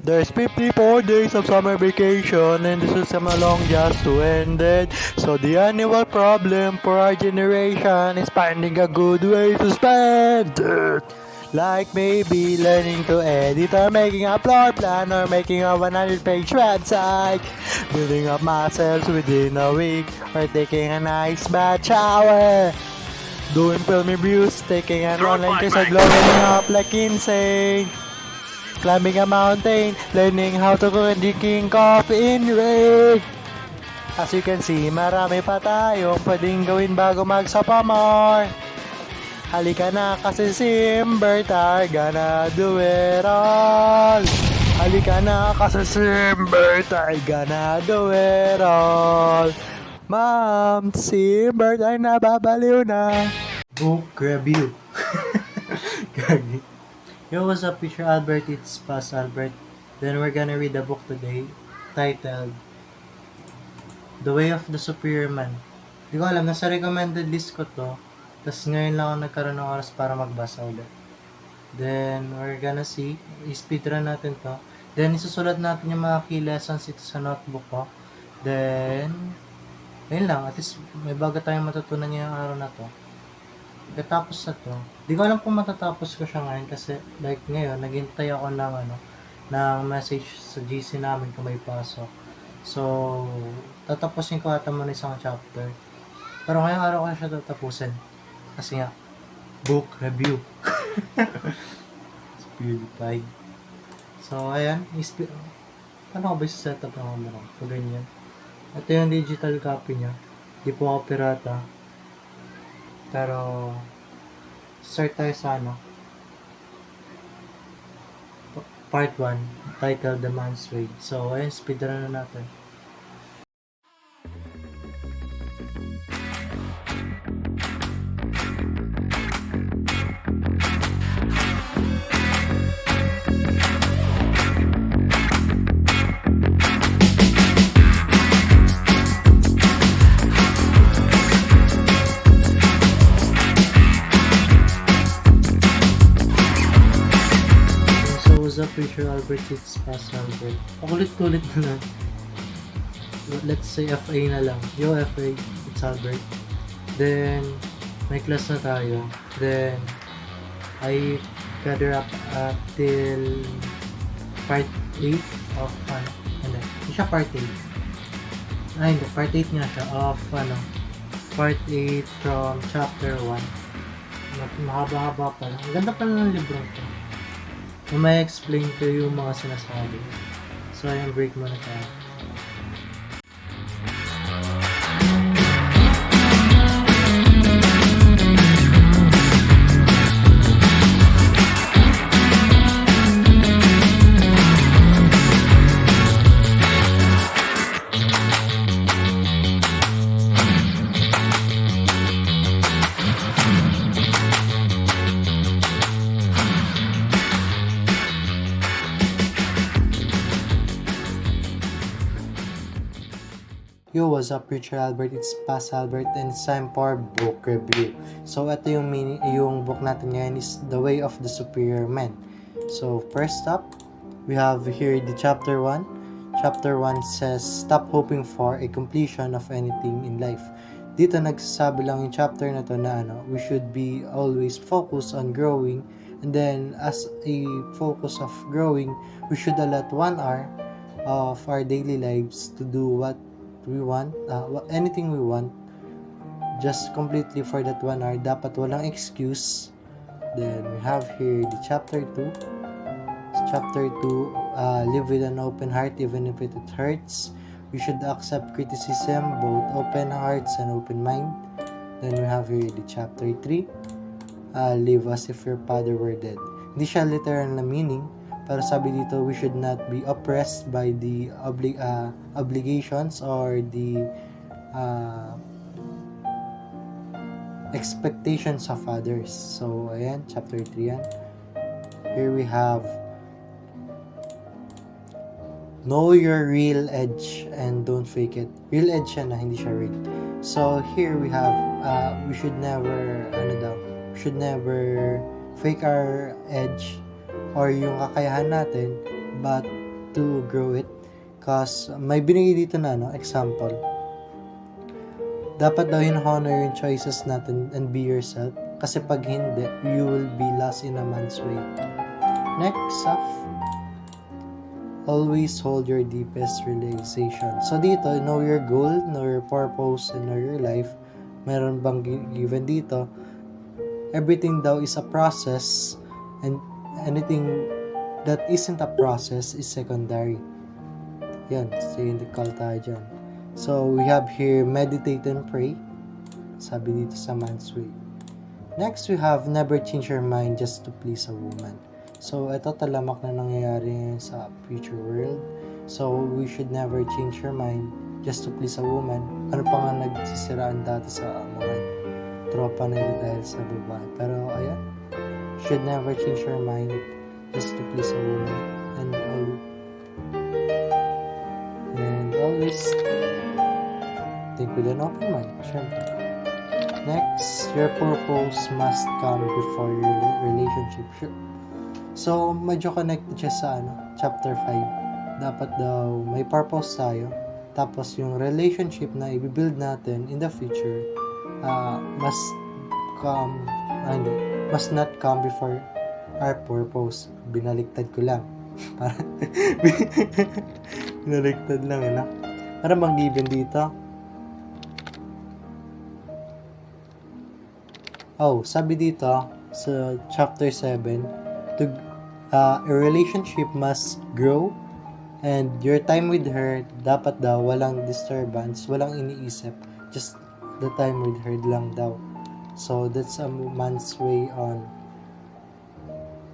There's 54 days of summer vacation and this is long just to end it. So the annual problem for our generation is finding a good way to spend it. Like maybe learning to edit or making a floor plan or making a 100-page website. Building up muscles within a week or taking a nice bath shower. Doing film reviews, taking an online course or glowing up like insane. Climbing a mountain, learning how to cook and drinking coffee in rain. As you can see, marami pa tayong pwedeng gawin bago magsapamar. Halika na kasi Simber, tayo gonna do it all. Halika na kasi Simber, tayo gonna do it all. Ma'am, Simber, tayo nababaliw na. Book review. Gagi. Yo, what's up, Teacher Albert? It's Pas Albert. Then we're gonna read a book today titled The Way of the Superior Man. Hindi ko alam, nasa recommended list ko to. Tapos ngayon lang ako nagkaroon ng oras para magbasa ulit. Then, we're gonna see. I-speedrun natin to. Then, isusulat natin yung mga key lessons ito sa notebook ko. Then, ayun lang. At least, may bago tayong matutunan ngayong araw na to. Pagkatapos na to, di ko alam kung matatapos ko siya ngayon kasi like ngayon, naghintay ako ng message sa GC namin kung may pasok. So, tatapusin ko ata muna isang chapter. Pero ngayong araw ko na siya tatapusin. Kasi nga, book review. Purified. So, ayan. Paano ko ba yung setup ng camera? So, ganyan. Ito yung digital copy niya. Di po ako pirata. Pero, start tayo sa part 1, titled The Man's Way. So, ayan, speedrun na natin. What's up, Teacher Albert? It's Pas Albert. Pakulit-kulit na lang. Let's say FA na lang. Yo, FA. It's Albert. Then, may class na tayo. Then, I gather up till part 8 of hindi siya part 8. Hindi. Part 8 nga siya of part 8 from chapter 1. Mahaba-haba pa lang. Ang ganda pa lang ng libro ito. May explain ko yung mga sinasabi. So, ayun, break muna tayo. Yo, what's up, Teacher Albert? It's Pas Albert and it's time for book review. So, ito yung book natin ngayon is The Way of the Superior Man. So, first up, we have here the chapter 1. Chapter 1 says, Stop hoping for a completion of anything in life. Dito nagsasabi lang yung chapter na to na we should be always focused on growing, and then as a focus of growing, we should allot 1 hour of our daily lives to do what we want, anything we want, just completely for that 1 hour. Dapat walang excuse. Then we have here the chapter 2. Chapter 2, live with an open heart even if it hurts. We should accept criticism, both open hearts and open mind. Then we have here the chapter 3, live as if your father were dead. Hindi siya literal na meaning, pero sabi dito, we should not be oppressed by the obligations or the expectations of others. So, ayan, chapter 3 yan. Here we have know your real edge and don't fake it. Real edge siya na, hindi siya rigged. So, here we have, we should never, we should never fake our edge or yung kakayahan natin, but to grow it. Cause may binigay dito na example. Dapat daw honor yung choices natin and be yourself. Kasi pag hindi, you will be lost in a man's way. Next up, always hold your deepest realization. So dito, know your goal, know your purpose, and know your life. Meron bang given dito? Everything daw is a process, and anything that isn't a process is secondary. Yan, cynical tayo dyan. So, we have here, meditate and pray. Sabi dito sa man's way. Next, we have, never change your mind just to please a woman. So, ito talamak na nangyayari sa future world. So, we should never change your mind just to please a woman. Ano pa nga nagsisiraan dati sa mga tropa na dahil sa babae. Pero, ayan, should never change your mind just to please a woman. And always think with an open mind, syempre. Next, your purpose must come before your relationship. So, medyo connected siya sa chapter 5. Dapat daw may purpose tayo. Tapos yung relationship na i-build natin in the future must not come before our purpose. Binaliktad ko lang. Binaliktad lang, Para bang given dito? Sabi dito sa chapter 7, a relationship must grow and your time with her dapat daw walang disturbance, walang iniisip, just the time with her lang daw. So that's a man's way on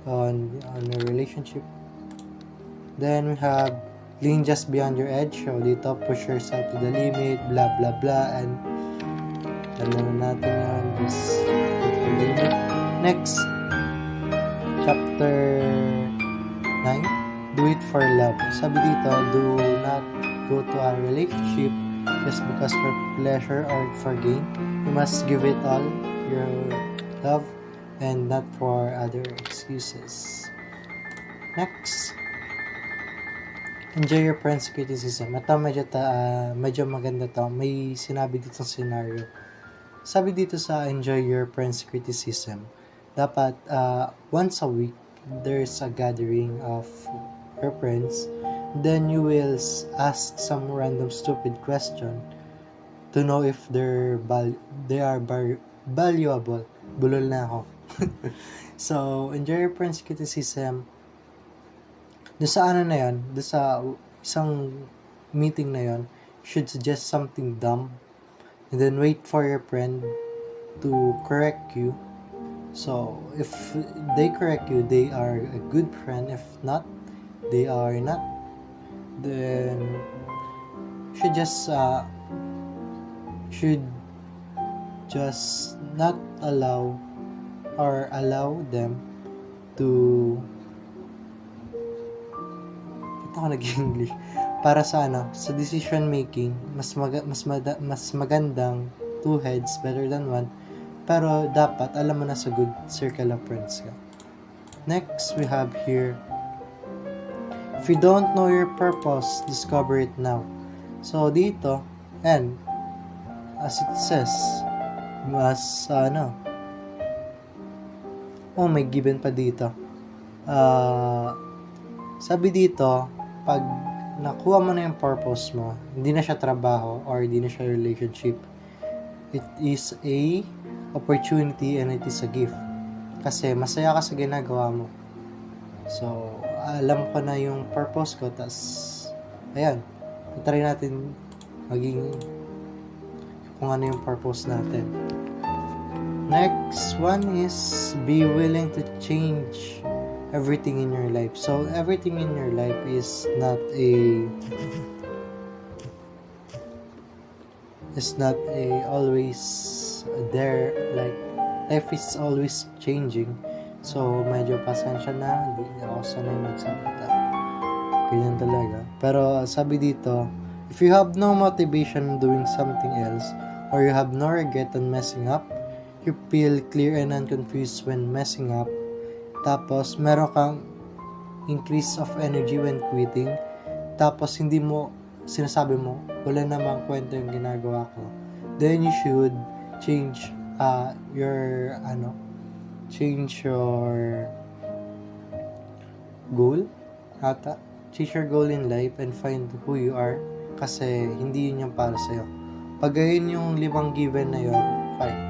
a relationship. Then we have lean just beyond your edge. So dito, push yourself to the limit, blah blah blah, and alam natin yan, just push the limit. Next, chapter 9, do it for love. Sabi dito, do not go to a relationship just because for pleasure or for gain. You must give it all your love and not for other excuses. Next, enjoy your friend's criticism. Ito medyo maganda to. May sinabi dito sa scenario. Sabi dito sa enjoy your friend's criticism. Dapat once a week there's a gathering of your friends. Then you will ask some random stupid question to know if they are valuable. Bulol na ako. So, enjoy your friend's criticism. Doon sa na yan, doon sa isang meeting na yon, should suggest something dumb and then wait for your friend to correct you. So, if they correct you, they are a good friend. If not, they are not. Then, should just not allow them to ako nag-English para sa sa decision making mas magandang two heads better than one, pero dapat alam mo na sa good circle of friends ka. Next, we have here, if you don't know your purpose, discover it now. So dito, and as it says, mas may given pa dito. Sabi dito, pag nakuha mo na yung purpose mo, hindi na siya trabaho or hindi na siya relationship. It is a opportunity and it is a gift. Kasi masaya ka sa ginagawa mo. So, alam ko na yung purpose ko, tas ayan, try natin maging kung ano yung purpose natin. Next one is be willing to change everything in your life. So everything in your life is not always there. Like life is always changing. So medyo pasensya na, hindi ako sanay magsalita. Ganyan talaga. Pero sabi dito, if you have no motivation doing something else or you have no regret on messing up, you feel clear and unconfused when messing up. Tapos, meron kang increase of energy when quitting. tapos hindi mo sinasabi mo, wala namang kwento yung ginagawa ko, then you should change your goal ata. Change your goal in life and find who you are, kasi hindi yun yung para sa'yo. Pag yun yung 5 given na yun, fine.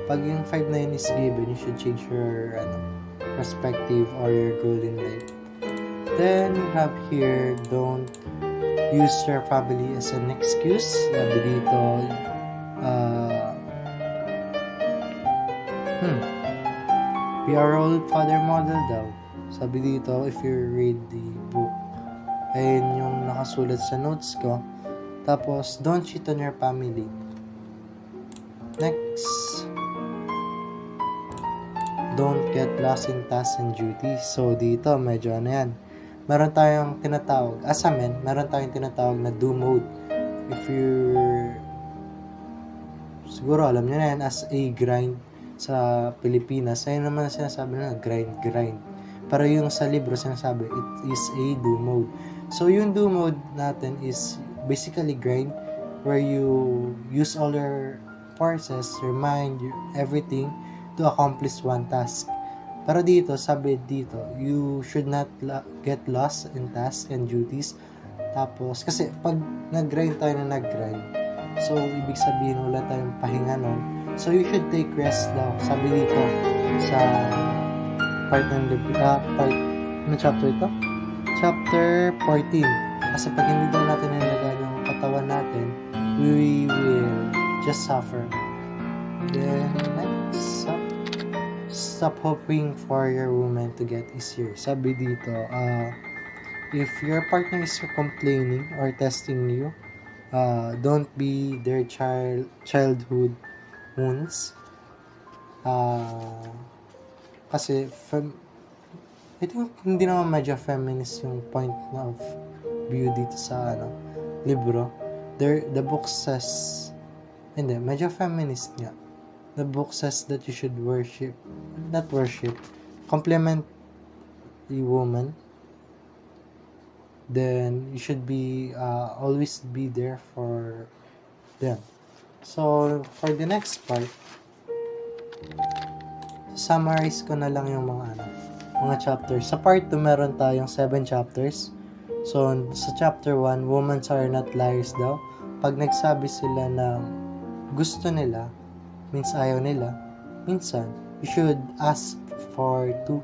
Pag yung 5 na yun is given, you should change your perspective or your goal in life. Then we have here, don't use your family as an excuse. Sabi dito, be a role father model daw. Sabi dito, if you read the book, ayun yung nakasulat sa notes ko. Tapos, don't cheat on your family. Next, don't get lost in tasks and duties. So, dito, medyo yan. Meron tayong tinatawag, as a man, meron tayong tinatawag na do mode. If you're, siguro alam nyo na yan, as a grind sa Pilipinas, ayun naman sinasabi na, grind. Pero yung sa libro sinasabi, it is a do mode. So, yung do mode natin is basically grind, where you use all your forces, your mind, everything to accomplish one task. Pero dito, sabi dito, you should not get lost in tasks and duties. Tapos, kasi pag nag-grind tayo na nag-grind, so, ibig sabihin, wala tayong pahinga nun. So, you should take rest daw. Sabi dito, sa part ng chapter ito? Chapter 14. Kasi pag hindi daw natin nilagay yung katawan natin, we will just suffer. Then, next, stop hoping for your woman to get easier. Sabi dito, if your partner is complaining or testing you, don't be their childhood wounds. Kasi I think hindi naman medyo feminist yung point of view dito sa libro. The book says, hindi, medyo feminist nga. The book says that you should compliment the woman. Then you should be always be there for them. So for the next part, summarize ko na lang yung mga chapters. Sa part 2, meron tayong 7 chapters. So, sa chapter 1, women are not liars daw. Pag nagsabi sila na gusto nila, means ayaw nila, minsan, you should ask for 2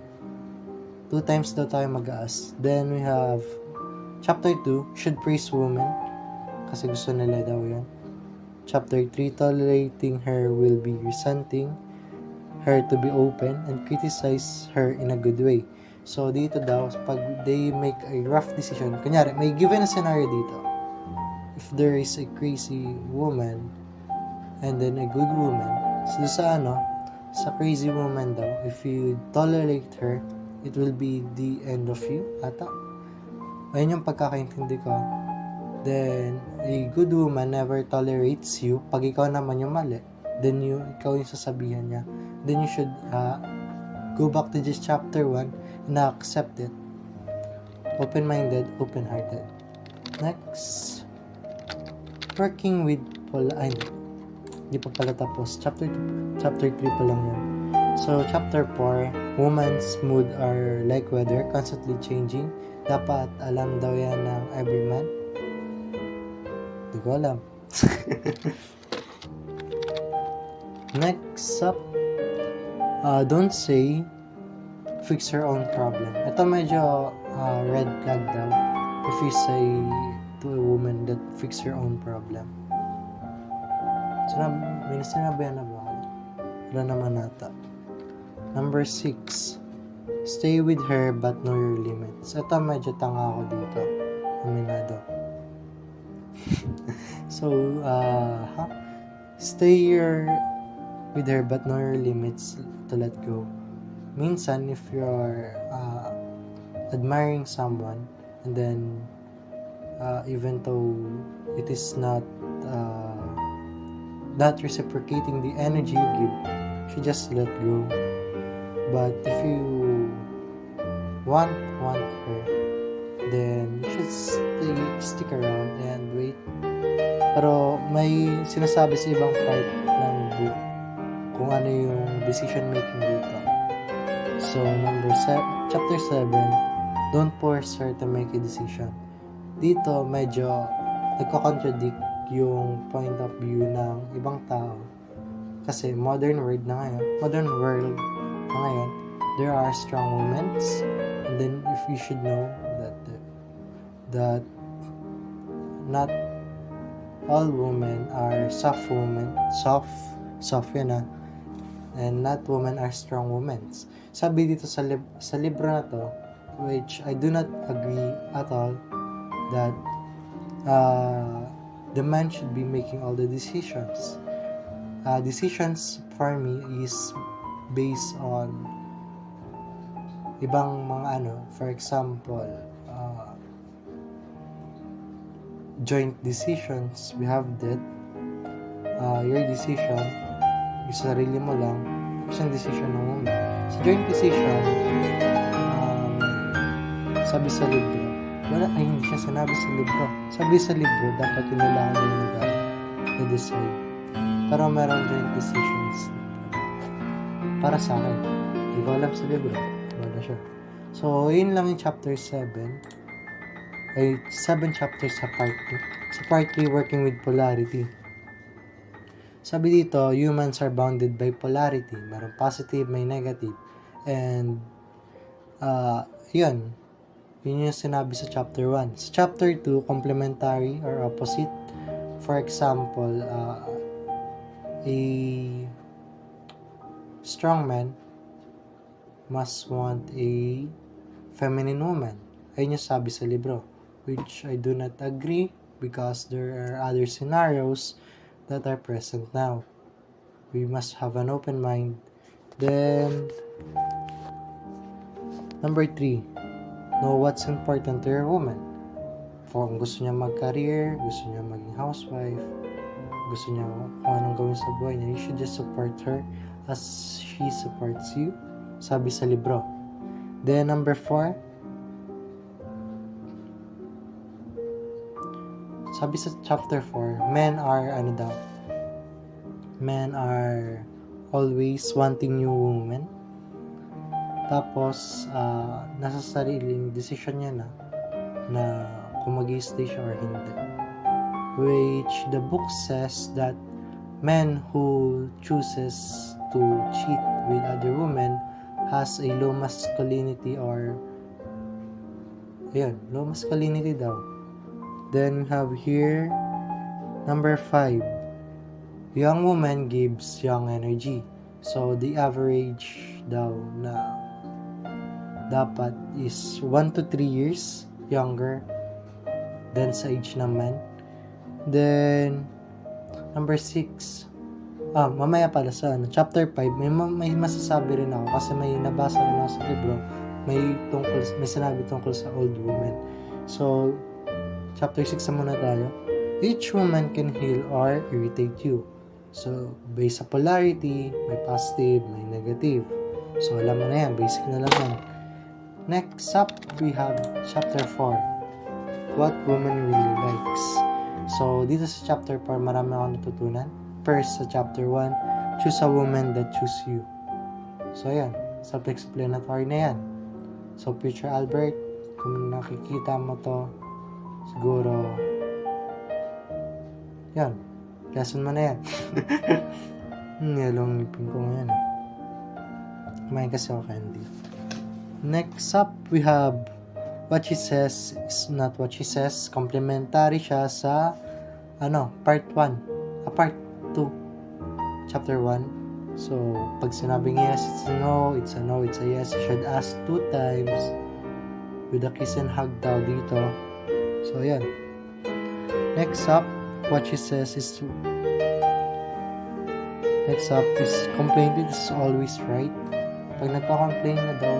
times daw tayo mag-ask. Then, we have chapter 2, should praise women, kasi gusto nila daw yan. Chapter 3, tolerating her will be resenting her to be open and criticize her in a good way. So, dito daw, pag they make a rough decision, kunyari, may given a scenario dito. If there is a crazy woman and then a good woman, so sa crazy woman daw, if you tolerate her, it will be the end of you, ata. Ayun yung pagkakaintindi ko. Then, a good woman never tolerates you pag ikaw naman yung mali. Then, ikaw yung sasabihan niya. Then, you should go back to just chapter 1 and accept it. Open-minded, open-hearted. Next, working with hindi pa pala tapos. Chapter 3 pa lang yun. So, chapter 4, woman's mood are like weather, constantly changing. Dapat alam daw yan ng every man. Hindi ko alam. Next up, don't say fix your own problem. Ito medyo red flag daw if you say to a woman that fix your own problem. May sinabihan na ba? Wala naman nata. Number 6, stay with her but know your limits. Ito medyo tanga ako dito. Aminado. So, stay with her but know your limits to let go. Minsan, if you're admiring someone and then even though it is not reciprocating the energy you give, you just let go. But if you want her, then you should stick around and wait. Pero may sinasabi sa ibang part ng book kung ano yung decision making dito. So, chapter 7, don't force her to make a decision. Dito, medyo nagko-contradict yung point of view ng ibang tao. Kasi modern world na ngayon, there are strong women, and then if you should know that not all women are soft yun and not women are strong women. Sabi dito sa libro na to, which I do not agree at all, that the man should be making all the decisions. Decisions for me is based on ibang mga for example, joint decisions. We have that your decision yung sarili mo lang, isang decision ng woman. Sa joint decision, sabi sa libro, hindi siya sinabi sa libro. Sabi sa libro, dapat yung lalaki yung nag-decide. Pero meron joint decisions. Para sa akin, hindi ko alam sa libro. Wala siya. So, yun lang yung chapter 7. 7 chapters sa part 2. Sa part 3, working with polarity. Sabi dito, humans are bounded by polarity. Meron positive, may negative. And, yun yung sinabi sa chapter 1. Sa chapter 2, complementary or opposite. For example, a strong man must want a feminine woman. Ayun yung sabi sa libro, which I do not agree because there are other scenarios that are present now. We must have an open mind. Then, number 3, know what's important to your woman. Kung gusto niya mag-career, gusto niya maging housewife, gusto niya kung anong gawin sa buhay niya, you should just support her as she supports you. Sabi sa libro. Then, number 4, sabi sa chapter 4, men are always wanting new women. Tapos, nasa sariling decision niya na kung mag-i-stay siya or hindi. Which the book says that men who chooses to cheat with other women has a low masculinity low masculinity daw. Then we have here number 5. Young woman gives young energy. So the average daw na dapat is 1 to 3 years younger than sa age ng man. Then number 6. Mamaya pala sa chapter 5 may masasabi rin ako kasi may nabasa rin ako sa libro. May sinabi tungkol sa old woman. So chapter 6 na muna tayo. Each woman can heal or irritate you. So, based sa polarity, may positive, may negative. So, alam mo na yan. Basic na lang yan. Next up, we have chapter 4. What woman really likes. So, dito sa chapter 4, marami akong natutunan. First, sa chapter 1, choose a woman that choose you. So, yan. Self-explanatory na yan. So, future Albert, kung nakikita mo to, siguro, yan, lesson mo na yan. Yalong ngipin ko ngayon. Kumain kasi ako candy. Next up, we have what she says is not what she says. Complementary siya sa part 1. Part 2. Chapter 1. So, pag sinabing yes, it's a no. It's a no, it's a yes. You should ask 2 times. With a kiss and hug daw dito. So, yan. Next up, what she says is complaint is always right. Pag nagpa-complain na daw,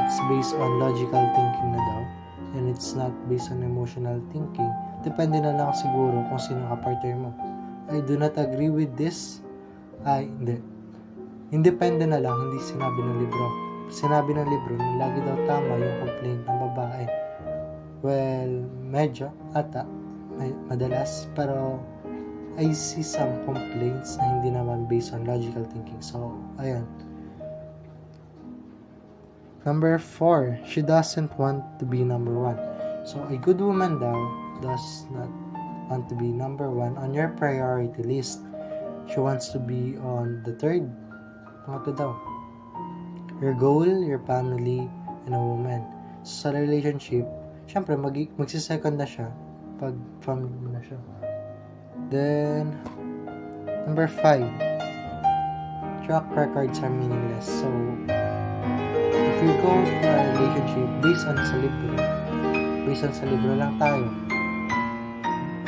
it's based on logical thinking na daw. And it's not based on emotional thinking. Depende na lang siguro kung sino ka-partner mo. I do not agree with this. Hindi. Independent na lang, hindi sinabi ng libro. sinabi ng libro na lagi daw tama yung complaint ng babae. Well, medyo ata madalas, pero I see some complaints na hindi naman based on logical thinking. So, ayun. Number 4, she doesn't want to be number 1. So, a good woman daw does not want to be number 1 on your priority list. She wants to be on the third. Pangatlo daw. Your goal, your family, and a woman. So, sa relationship, syempre, magsisecond na siya pag family mo na siya. Then, number 5, track records are meaningless. So, if you go to a relationship based on sa libro lang tayo,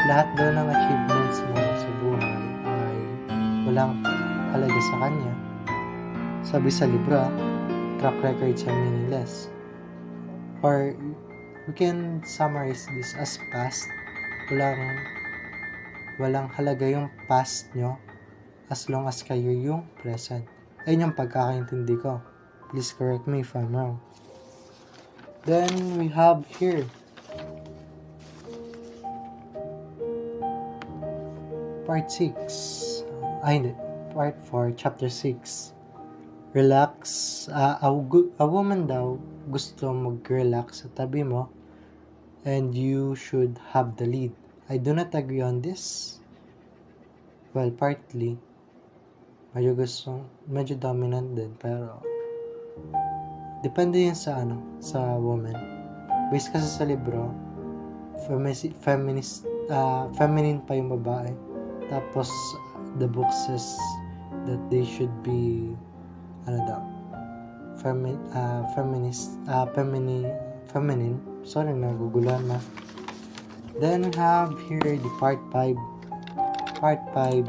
lahat daw ng achievements mo sa buhay ay walang halaga sa kanya. Sabi sa libro, track records are meaningless. Or, we can summarize this as past. Walang halaga yung past nyo as long as kayo yung present. Ayun yung pagkakaintindi ko. Please correct me if I'm wrong. Then, we have here Part 6. Part 4, Chapter 6. Relax. A woman daw gusto mag-relax sa tabi mo and you should have the lead. I do not agree on this. Well, partly. Medyo dominant din, pero depende yun sa woman. Based kasi sa libro, feminine pa yung babae. Tapos, the book says that they should be, feminine. Sorry, nagugulan na. Then, we have here the part 5. Part 5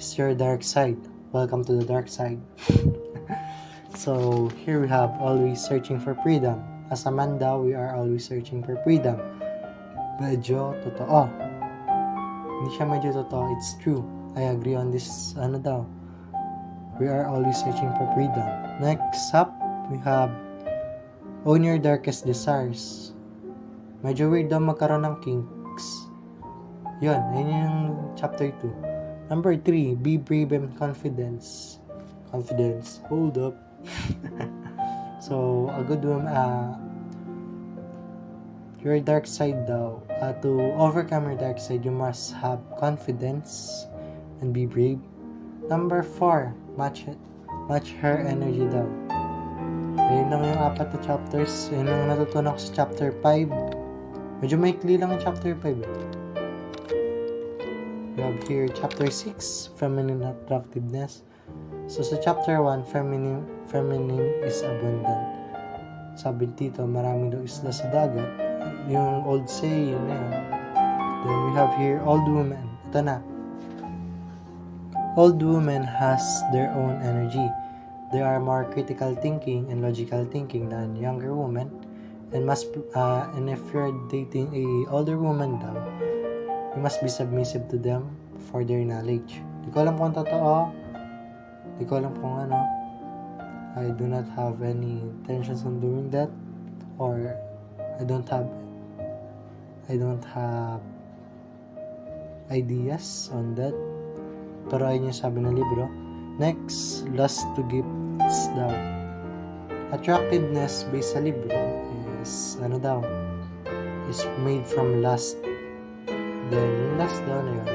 is your dark side. Welcome to the dark side. So, here we have always searching for freedom. As a man daw, we are always searching for freedom. Medyo totoo. Hindi siya medyo totoo. It's true. I agree on this, We are always searching for freedom. Next up, we have own your darkest desires. Medyo weird daw magkaroon ng kinks. Yun yung chapter 2. Number 3, be brave and confidence. Hold up. So, a good woman, your dark side daw, to overcome your dark side, you must have confidence and be brave. Number 4, match her energy daw. Ayun lang yung 4 na chapters. Ayun lang natutunan ko sa chapter 5. Medyo maikli lang yung chapter 5. We have here chapter 6, feminine attractiveness. So sa chapter 1, feminine is abundant. Sabi dito, maraming daw isla sa dagat. Yung old saying na yun. Then we have here old woman. Ito na. Old woman has their own energy. They are more critical thinking and logical thinking than younger women. And if you're dating a older woman daw, you must be submissive to them for their knowledge. Di ko alam kung totoo. Di ko alam kung ano. I do not have any intentions on doing that. Or I don't have ideas on that. Pero ayun yung sabi ng libro. Next, lust to gifts daw. Attractiveness based sa libro is is made from lust. Then yung lust daw na yun,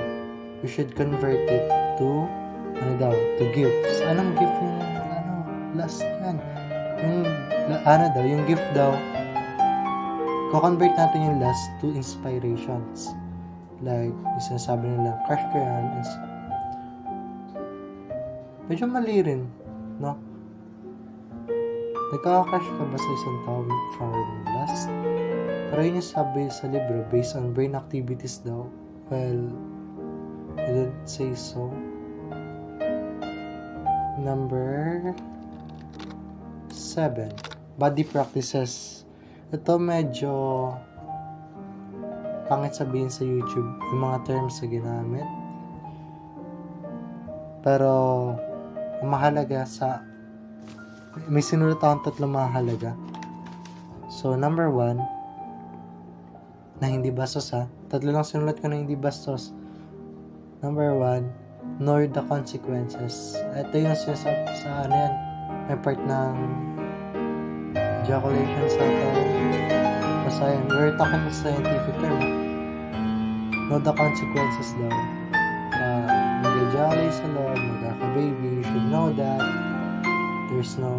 we should convert it to to gifts. Anong gift yung lust yan? Yung gift daw, ko-convert natin yung lust to inspirations. Like, yung sinasabi nila, crush ko yan. Medyo mali rin, no? Nagkaka-crush ka ba sa isang tao from lust? Pero yun yung sabi sa libro, based on brain activities daw. Well, I don't say so. Number 7, body practices. Ito medyo pangit sabihin sa YouTube yung mga terms na ginamit. Pero mahalaga sa may sinulat akong tatlong mahalaga. So, number 1, na hindi bastos ha. Tatlo lang sinulat ko na hindi bastos. Number 1, know the consequences. Ito yung sinasabi sa ano yan. May part ng ejaculation sa ito. Basta yun. We're talking sa scientific term. Know the consequences daw. Mag-ejaculate sa loob, magkaka-baby, you should know that there's no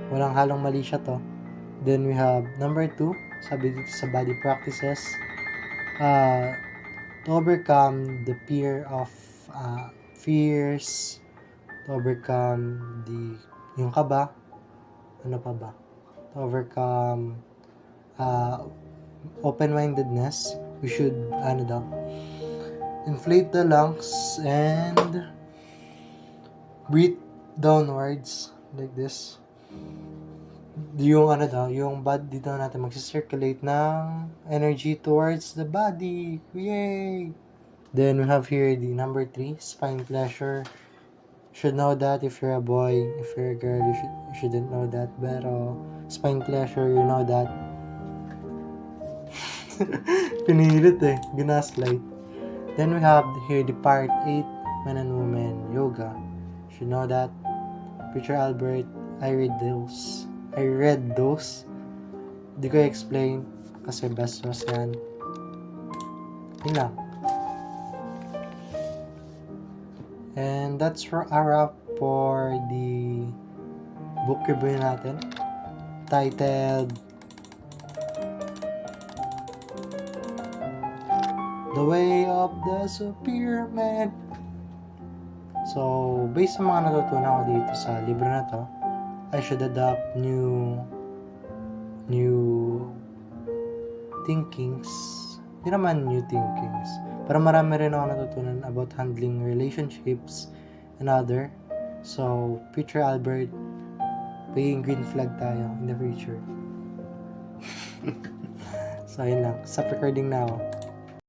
walang halong mali siya to. Then we have number 2, sabi dito sa body practices, to overcome the fears, to overcome yung kaba, ano pa ba? To overcome open-mindedness, we should inflate the lungs and breathe downwards like this. Yung yung body daw natin magsi-circulate ng energy towards the body. Yay! Then we have here the number 3, spine pleasure. You should know that if you're a boy, if you're a girl, you shouldn't know that. Pero spine pleasure, you know that. Pinilit ginaslight. Then we have here the part 8, men and women yoga. You should know that. Peter Albert, I read those. Di ko explain kasi bastos yan. Yun lang. And that's for a wrap for the book review natin. Titled The Way of the Superior Man. So, based sa mga natutunan ko dito sa libro na to, I should adopt new thinkings. Hindi naman new thinkings. Pero marami rin ako natutunan about handling relationships and other. So, future Albert, playing green flag tayo in the future. So, yun lang. Stop recording na ako.